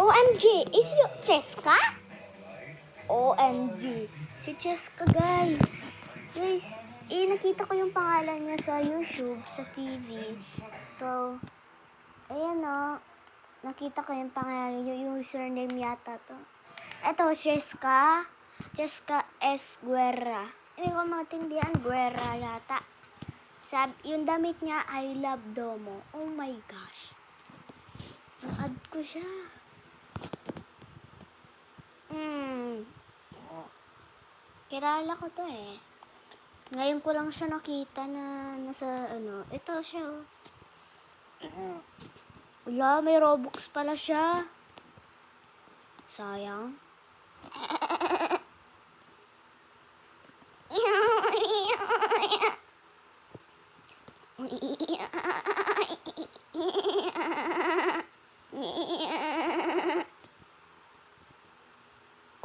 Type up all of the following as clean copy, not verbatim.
OMG, is you Cheska? OMG, si Cheska guys. Guys, nakita ko yung pangalan niya sa YouTube, sa TV. So, ayan o. Nakita ko yung pangalan, yung username yata to. Eto, Cheska. Cheska S. Guerra. Hindi ko matindihan, Guerra yata. Yung damit niya, I love Domo. Oh my gosh. Na-add ko siya. Kilala ko to eh. Ngayon ko lang siya nakita na nasa ito siya. Wala, may Robux pala siya. Sayang.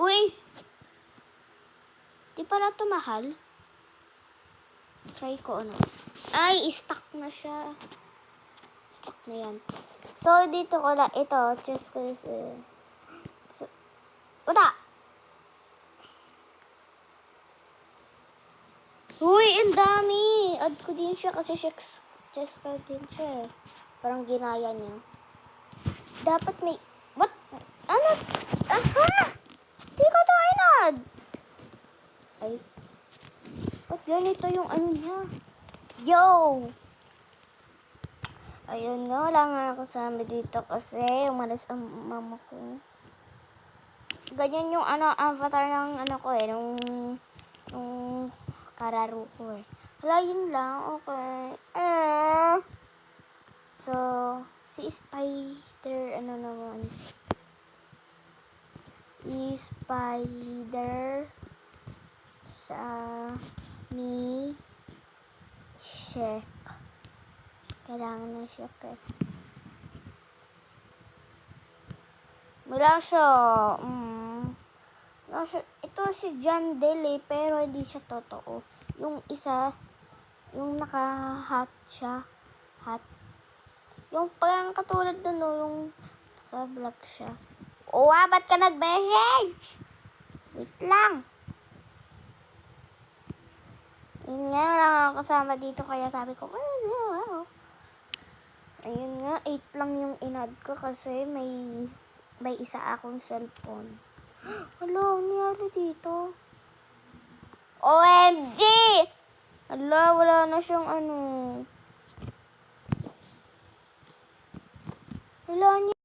Uy! Di pala ito mahal. Try ko Ay, stuck na siya. Stuck na yan. So, dito ko lang. Ito, just ko wala! Uy, ang dami! Add ko din siya kasi Cheska din siya. Parang ginaya niya. Dapat may... What? Ano? Aha! Hindi ko to inad! Ay. Ba't ganito yung niya? Yo! Ayun nga, wala nga kasama dito kasi umalis ang mama ko. Ganyan yung avatar ng ko eh, nung kararo ko eh. Wala, yun lang, okay. So, si Spider, naman? Spider sa ni Shek. Kailangan na siya eh. Wala siya. Ito si John Dele pero hindi siya totoo. Yung isa, yung naka-hat siya. Hat. Yung parang katulad dun yung naka-black siya. Ba't ka nag-message? Wait lang. Yun nga, lang ako kasama dito kaya sabi ko, ayun nga, 8 lang yung inad ko kasi may isa akong cellphone. Hello, nangyari dito? OMG! Hala, wala na siyang Wala niya.